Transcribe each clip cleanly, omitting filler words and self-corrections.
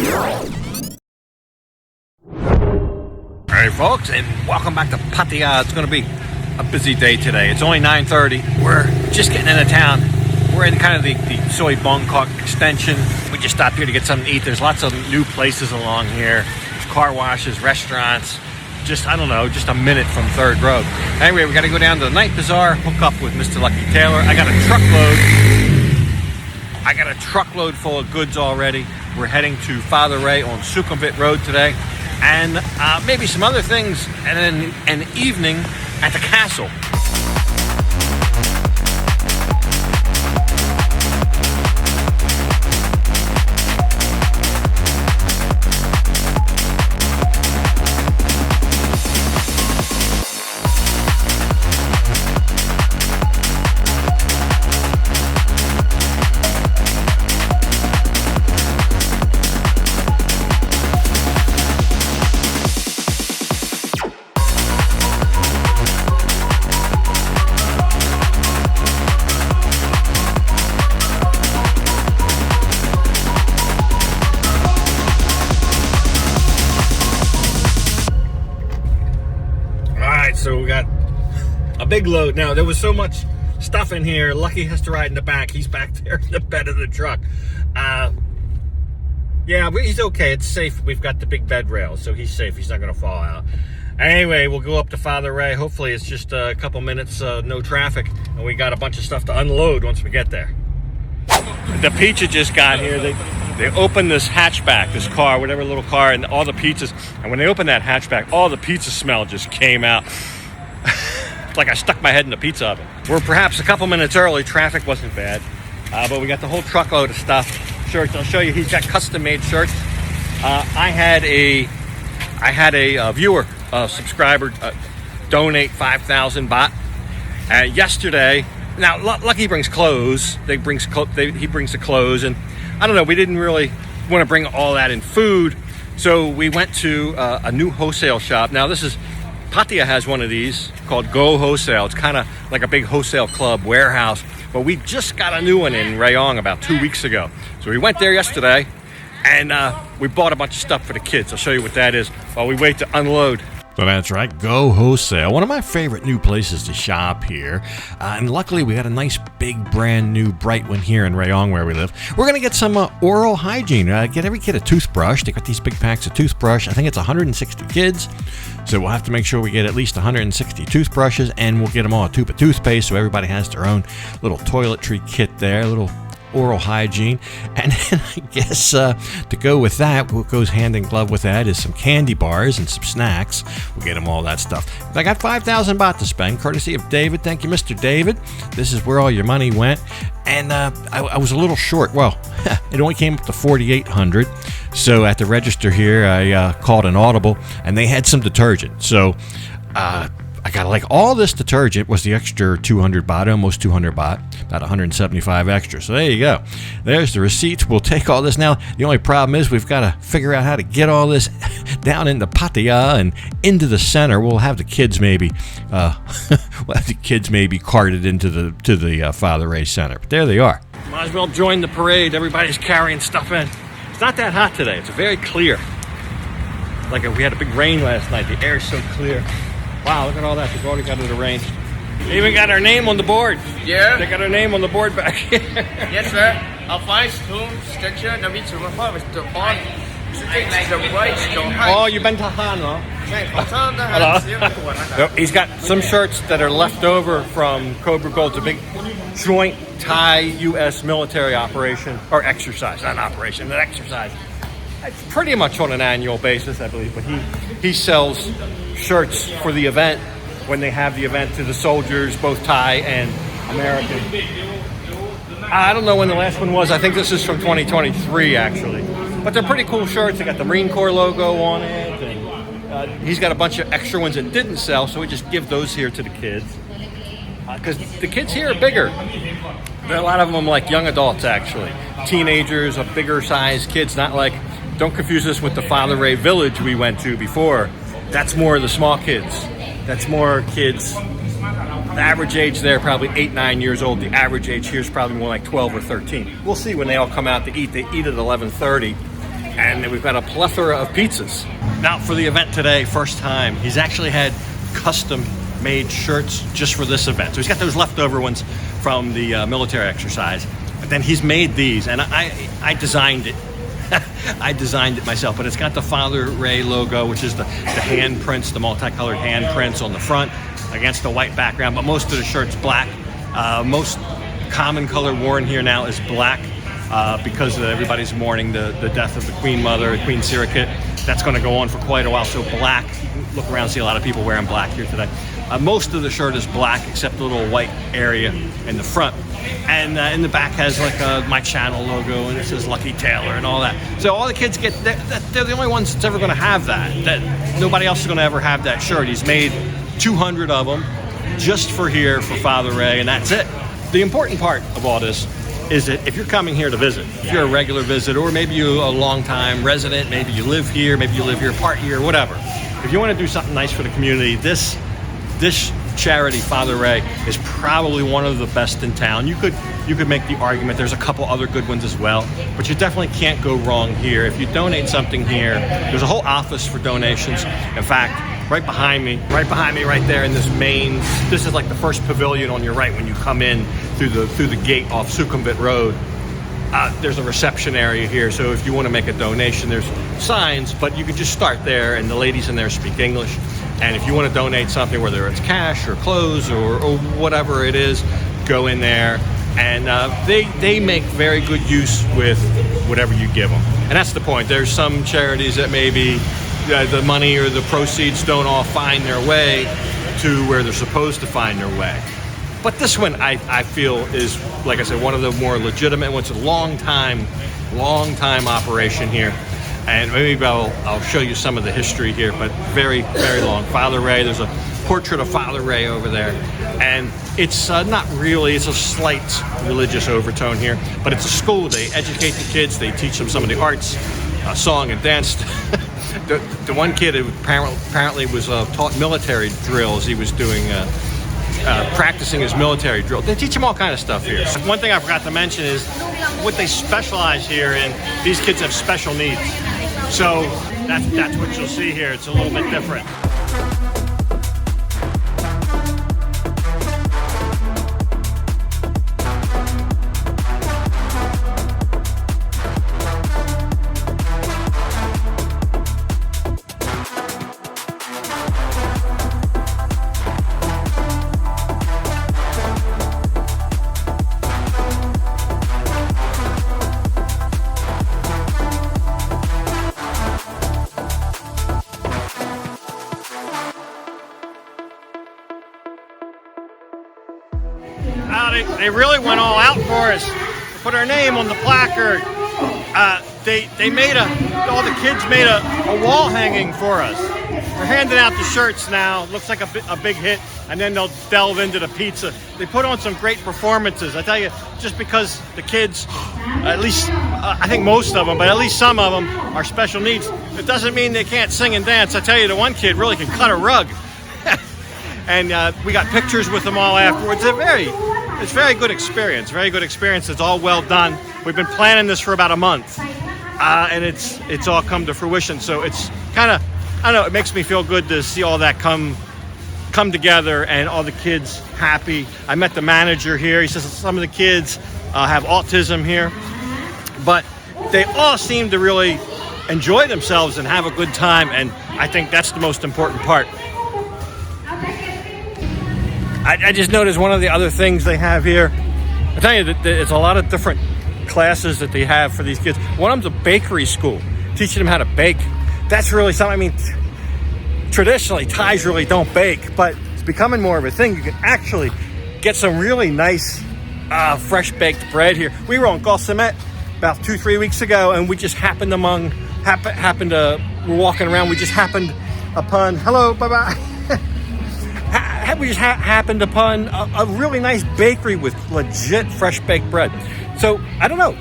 Hey folks, and welcome back to Pattaya. It's going to be a busy day today. It's only 9:30. We're just getting into town. We're in kind of the Soy Bangkok extension. We just stopped here to get something to eat. There's lots of new places along here. There's car washes, restaurants. Just, I don't know, just a minute from Third Road. Anyway, we got to go down to the night bazaar, hook up with Mr. Lucky Taylor. I got a truckload full of goods already. We're heading to Father Ray on Sukhumvit Road today. And maybe some other things, and then an evening at the castle. So we got a big load. Now, there was so much stuff in here. Lucky has to ride in the back. He's back there in the bed of the truck. Yeah, he's okay. It's safe. We've got the big bed rail, so he's safe. He's not going to fall out. Anyway, we'll go up to Father Ray. Hopefully, it's just a couple minutes, no traffic, and we got a bunch of stuff to unload once we get there. The pizza just got here. They opened this hatchback, this car, whatever little car, and all the pizzas. And when they opened that hatchback, all the pizza smell just came out. It's like I stuck my head in the pizza oven. We're perhaps a couple minutes early. Traffic wasn't bad. But we got the whole truckload of stuff. Shirts, I'll show you. He's got custom-made shirts. I had a viewer, subscriber, donate 5,000 baht. Yesterday, now Lucky brings clothes. He brings the clothes, and I don't know, we didn't really want to bring all that in food, so we went to a new wholesale shop. Now Pattaya has one of these called Go Wholesale. It's kind of like a big wholesale club warehouse, but we just got a new one in Rayong about 2 weeks ago. So we went there yesterday, and we bought a bunch of stuff for the kids. I'll show you what that is while we wait to unload. So that's right, Go Wholesale, one of my favorite new places to shop here. And luckily, we got a nice, big, brand new, bright one here in Rayong where we live. We're going to get some oral hygiene. Get every kid a toothbrush. They got these big packs of toothbrush. I think it's 160 kids. So we'll have to make sure we get at least 160 toothbrushes, and we'll get them all a tube of toothpaste so everybody has their own little toiletry kit there, a little oral hygiene. And then I guess to go with that, what goes hand in glove with that is some candy bars and some snacks. We'll get them all that stuff. I got 5,000 baht to spend, courtesy of David. Thank you, Mr. David. This is where all your money went. And I was a little short. Well, it only came up to 4,800. So at the register here, I called an audible, and they had some detergent. So I got like all this detergent was the extra 200 baht, almost 200 baht, about 175 extra. So there you go. There's the receipts. We'll take all this now. The only problem is we've got to figure out how to get all this down into Pattaya and into the center. We'll have the kids maybe carted into the Father Ray Center. But there they are. Might as well join the parade. Everybody's carrying stuff in. It's not that hot today. It's very clear. Like we had a big rain last night. The air's so clear. Wow, look at all that. They've already got it arranged. They even got our name on the board. Yeah. They got our name on the board back here. Yes, sir. Our fifth tomb structure, the beach to the on. Oh, you've been to Han, huh? Hello. He's got some shirts that are left over from Cobra Gold. It's a big joint Thai-U.S. military operation, or exercise, not operation, an exercise. It's pretty much on an annual basis, I believe, but he sells shirts for the event when they have the event to the soldiers, both Thai and American. I don't know when the last one was. I think this is from 2023, actually. But they're pretty cool shirts. They got the Marine Corps logo on it. And, he's got a bunch of extra ones that didn't sell, so we just give those here to the kids. Because the kids here are bigger. There are a lot of them like young adults, actually. Teenagers, bigger sized kids, not like... Don't confuse this with the Father Ray Village we went to before. That's more of the small kids. That's more kids. The average age there probably 8, 9 years old. The average age here is probably more like 12 or 13. We'll see when they all come out to eat. They eat at 11:30. And we've got a plethora of pizzas. Now for the event today, first time, he's actually had custom made shirts just for this event. So he's got those leftover ones from the military exercise. But then he's made these, and I designed it. I designed it myself, but it's got the Father Ray logo, which is the handprints, the multicolored handprints on the front against the white background, but most of the shirt's black. Most common color worn here now is black because everybody's mourning the death of the Queen Mother, Queen Sirikit. That's going to go on for quite a while, so black. You can look around and see a lot of people wearing black here today. Most of the shirt is black except the little white area in the front. And in the back has like my channel logo, and it says Lucky Taylor and all that. So all the kids get, they're the only ones that's ever going to have that nobody else is going to ever have that shirt. He's made 200 of them just for here for Father Ray, and that's it. The important part of all this is that if you're coming here to visit, if you're a regular visitor, or maybe you're a long-time resident, maybe you live here, maybe you live here part year, whatever. If you want to do something nice for the community, this charity, Father Ray, is probably one of the best in town. You could make the argument there's a couple other good ones as well, but you definitely can't go wrong here. If you donate something here, there's a whole office for donations. In fact, right behind me right there in this this is like the first pavilion on your right when you come in through the gate off Sukhumvit Road. There's a reception area here, so if you want to make a donation, there's signs, but you can just start there, and the ladies in there speak English. And if you want to donate something, whether it's cash or clothes or whatever it is, go in there. And they make very good use with whatever you give them. And that's the point. There's some charities that maybe the money or the proceeds don't all find their way to where they're supposed to find their way. But this one, I feel, is, like I said, one of the more legitimate ones. It's a long time operation here. And maybe I'll show you some of the history here, but very, very long. Father Ray, there's a portrait of Father Ray over there. And it's not really, it's a slight religious overtone here, but it's a school. They educate the kids, they teach them some of the arts, song and dance. The one kid who apparently was taught military drills. He was doing practicing his military drill. They teach them all kind of stuff here. One thing I forgot to mention is what they specialize here in. These kids have special needs. So that's what you'll see here. It's a little bit different. They really went all out for us. They put our name on the placard. They made all the kids made a wall hanging for us. They're handing out the shirts now. Looks like a big hit, and then they'll delve into the pizza. They put on some great performances. I tell you, just because the kids, at least I think most of them, but at least some of them are special needs, it doesn't mean they can't sing and dance. I tell you, the one kid really can cut a rug. And we got pictures with them all afterwards. It's very good experience. Very good experience. It's all well done. We've been planning this for about a month, and it's all come to fruition. So it's kind of, I don't know, it makes me feel good to see all that come together and all the kids happy. I met the manager here. He says some of the kids have autism here, but they all seem to really enjoy themselves and have a good time, and I think that's the most important part. I just noticed one of the other things they have here. I tell you that it's a lot of different classes that they have for these kids. One of them's a bakery school, teaching them how to bake. That's really something. I mean, traditionally, Thais really don't bake, but it's becoming more of a thing. You can actually get some really nice, fresh baked bread here. We were on Gul Samet about 2-3 weeks ago, and we just happened to, we're walking around, we just happened upon, hello, bye-bye. We just happened upon a really nice bakery with legit fresh baked bread. So I don't know,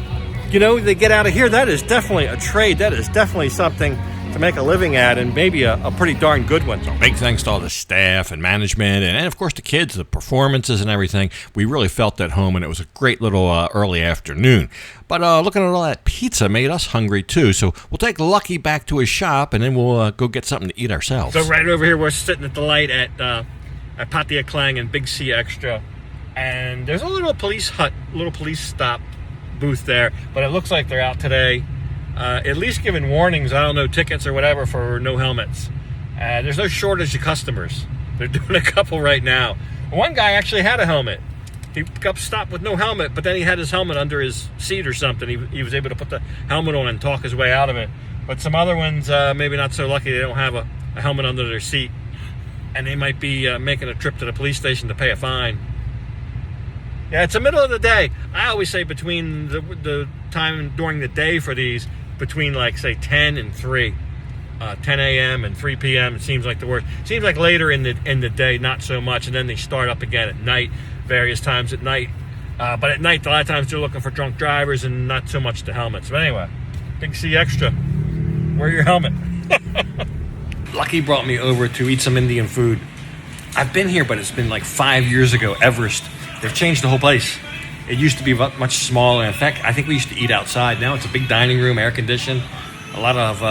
they get out of here. That is definitely a trade. That is definitely something to make a living at, and maybe a pretty darn good one. So big thanks to all the staff and management, and of course the kids, the performances and everything. We really felt at home, and it was a great little early afternoon. But looking at all that pizza made us hungry too, so we'll take Lucky back to his shop, and then we'll go get something to eat ourselves. So right over here, we're sitting at the light at Pattaya Klang and Big C Extra, and there's a little police hut, little police stop booth there, but it looks like they're out today, at least giving warnings, I don't know, tickets or whatever for no helmets. There's no shortage of customers. They're doing a couple right now. One guy actually had a helmet. He got stopped with no helmet, but then he had his helmet under his seat or something. He was able to put the helmet on and talk his way out of it. But some other ones, maybe not so lucky, they don't have a helmet under their seat, and they might be making a trip to the police station to pay a fine. Yeah, it's the middle of the day. I always say between the time during the day for these, between like say 10 and 3, 10 a.m. and 3 p.m. It seems like the worst. It seems like later in the day, not so much, and then they start up again at night, various times at night. But at night, a lot of times they're looking for drunk drivers and not so much the helmets. But anyway, Big C Extra, wear your helmet. Lucky brought me over to eat some Indian food. I've been here, but it's been like 5 years ago, Everest. They've changed the whole place. It used to be much smaller. In fact, I think we used to eat outside. Now it's a big dining room, air conditioned, a lot of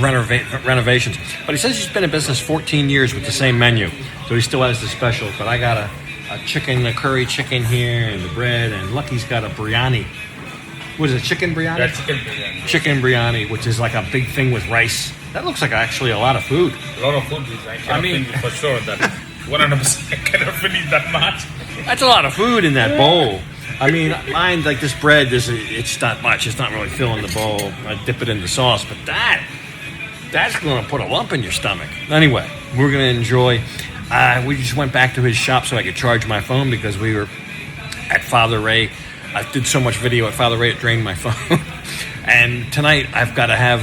renovations. But he says he's been in business 14 years with the same menu, so he still has the special. But I got a curry chicken here, and the bread, and Lucky's got a biryani. What is it, chicken biryani? Yeah, chicken biryani. Chicken biryani, which is like a big thing with rice. That looks like actually a lot of food. A lot of food. I cannot finish for sure that 100% I cannot finish that much. That's a lot of food in that bowl. I mean, mine, like this bread, it's not much. It's not really filling the bowl. I dip it in the sauce, but that's going to put a lump in your stomach. Anyway, we're going to enjoy. We just went back to his shop so I could charge my phone because we were at Father Ray. I did so much video at Father Ray, it drained my phone. And tonight, I've got to have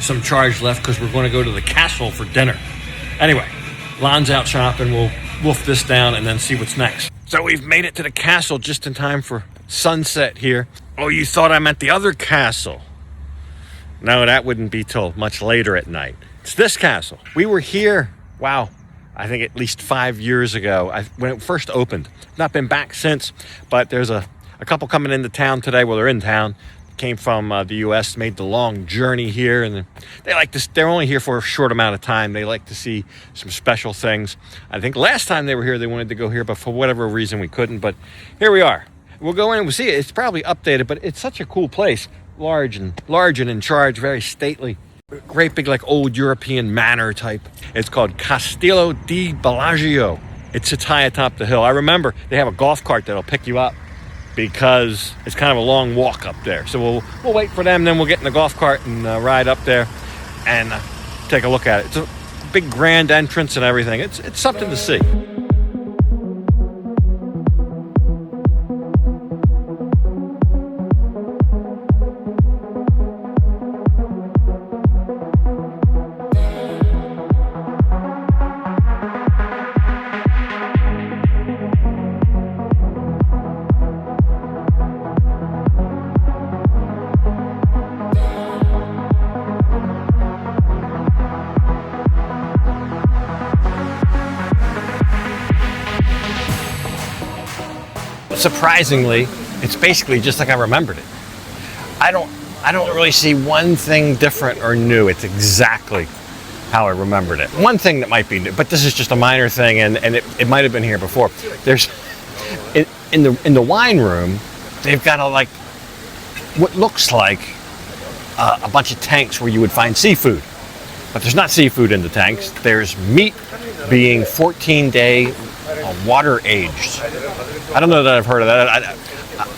some charge left because we're going to go to the castle for dinner. Anyway, Lon's out shopping. We'll wolf this down and then see what's next. So we've made it to the castle just in time for sunset here. Oh, you thought I meant the other castle? No, that wouldn't be till much later at night. It's this castle. We were here, wow, I think at least 5 years ago when it first opened. Not been back since, but there's a couple coming into town today. Well, they're in town. Came from the U.S., made the long journey here, and they're only here for a short amount of time. They like to see some special things. I think last time they were here, they wanted to go here, but for whatever reason, we couldn't. But here we are. We'll go in and we'll see it. It's probably updated, but it's such a cool place. Large and in charge, very stately. Great big, like old European manor type. It's called Castillo di Bellagio. It sits high atop the hill. I remember they have a golf cart that'll pick you up, because it's kind of a long walk up there. So we'll wait for them, then we'll get in the golf cart and ride up there and take a look at it. It's a big grand entrance and everything. It's something to see. Surprisingly, it's basically just like I remembered it. I don't really see one thing different or new. It's exactly how I remembered it. One thing that might be new, but this is just a minor thing, and it might have been here before. There's in the wine room, they've got what looks like a bunch of tanks where you would find seafood, but there's not seafood in the tanks. There's meat being 14-day water aged. I don't know that I've heard of that.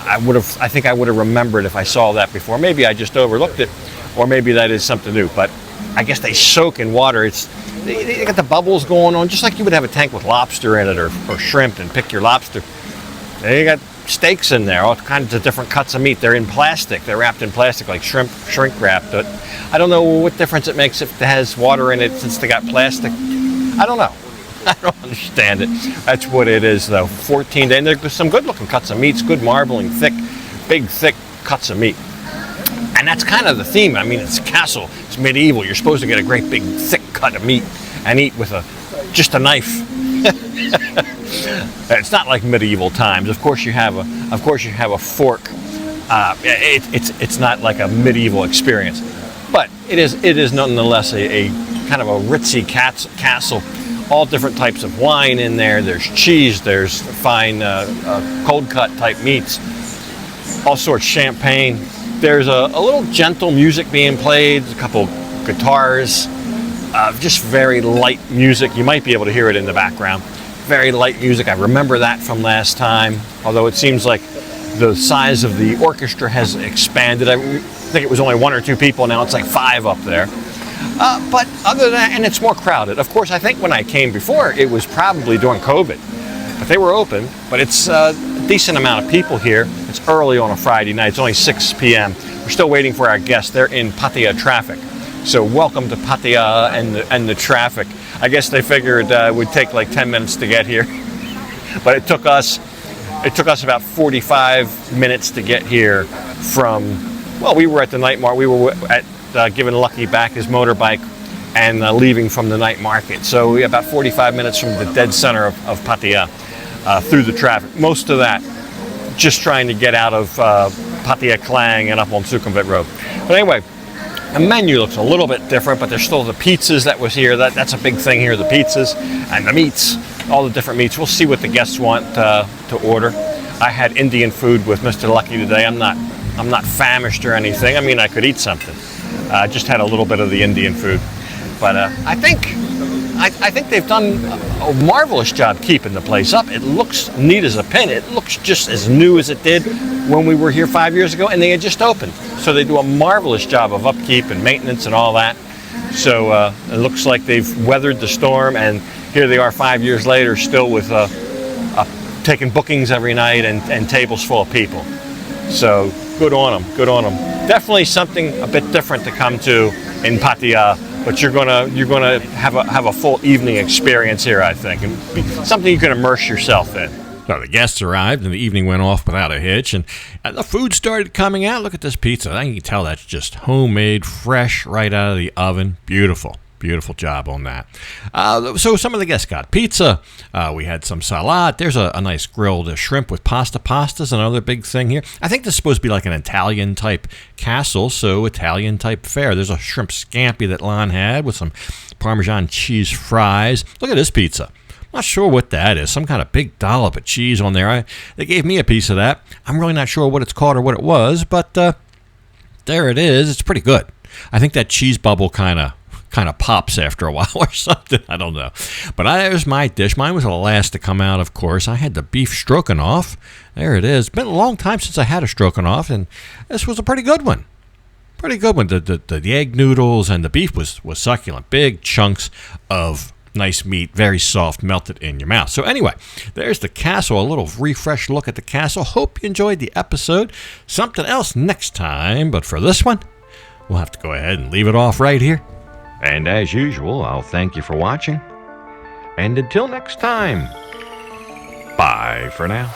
I think I would have remembered if I saw that before. Maybe I just overlooked it, or maybe that is something new. But I guess they soak in water. They got the bubbles going on, just like you would have a tank with lobster in it or shrimp and pick your lobster. They got steaks in there, all kinds of different cuts of meat. They're in plastic. They're wrapped in plastic, like shrink wrapped. But I don't know what difference it makes if it has water in it since they got plastic. I don't know. I don't understand it. That's what it is, though. 14 days. And there's some good-looking cuts of meat. It's good marbling, thick, big, thick cuts of meat. And that's kind of the theme. I mean, it's a castle, it's medieval. You're supposed to get a great big thick cut of meat and eat with just a knife. It's not like medieval times. Of course you have a fork. It's not like a medieval experience, but it is nonetheless a kind of a ritzy castle. All different types of wine in there. There's cheese. There's fine cold cut type meats. All sorts of champagne. There's a little gentle music being played. A couple guitars. Just very light music. You might be able to hear it in the background. Very light music. I remember that from last time. Although it seems like the size of the orchestra has expanded. I think it was only 1 or 2 people. Now it's like 5 up there. But other than that, and it's more crowded. Of course, I think when I came before, it was probably during COVID. But they were open. But it's a decent amount of people here. It's early on a Friday night. It's only 6 p.m. We're still waiting for our guests. They're in Pattaya traffic. So welcome to Pattaya and the traffic. I guess they figured it would take like 10 minutes to get here. But it took us about 45 minutes to get here from, well, we were at the night market. We were at giving Lucky back his motorbike and leaving from the night market. So we about 45 minutes from the dead center of Pattaya through the traffic. Most of that just trying to get out of Pattaya Klang and up on Sukhumvit Road. But anyway, the menu looks a little bit different, but there's still the pizzas that was here. That's a big thing here, the pizzas and the meats, all the different meats. We'll see what the guests want to order. I had Indian food with Mr. Lucky today. I'm not famished or anything. I mean, I could eat something. Just had a little bit of the Indian food, but I think they've done a marvelous job keeping the place up. It looks neat as a pin. It looks just as new as it did when we were here 5 years ago, and they had just opened. So they do a marvelous job of upkeep and maintenance and all that. So it looks like they've weathered the storm, and here they are 5 years later, still with taking bookings every night and tables full of people. So good on them. Good on them. Definitely something a bit different to come to in Pattaya, but you're gonna have a full evening experience here, I think, and something you can immerse yourself in. So the guests arrived, and the evening went off without a hitch, and the food started coming out. Look at this pizza. I can tell that's just homemade, fresh, right out of the oven. Beautiful. Beautiful job on that. So some of the guests got pizza. We had some salad. There's a nice grilled shrimp with pasta. Pasta's another big thing here. I think this is supposed to be like an Italian-type castle, so Italian-type fare. There's a shrimp scampi that Lon had with some Parmesan cheese fries. Look at this pizza. Not sure what that is. Some kind of big dollop of cheese on there. They gave me a piece of that. I'm really not sure what it's called or what it was, but there it is. It's pretty good. I think that cheese bubble kind of pops after a while or something. I don't know. But there's my dish. Mine was the last to come out, of course. I had the beef stroganoff. There it is. It's been a long time since I had a stroganoff, and this was a pretty good one. Pretty good one. The egg noodles and the beef was succulent. Big chunks of nice meat, very soft, melted in your mouth. So anyway, there's the castle, a little refresh look at the castle. Hope you enjoyed the episode. Something else next time, but for this one, we'll have to go ahead and leave it off right here. And as usual, I'll thank you for watching. And until next time, bye for now.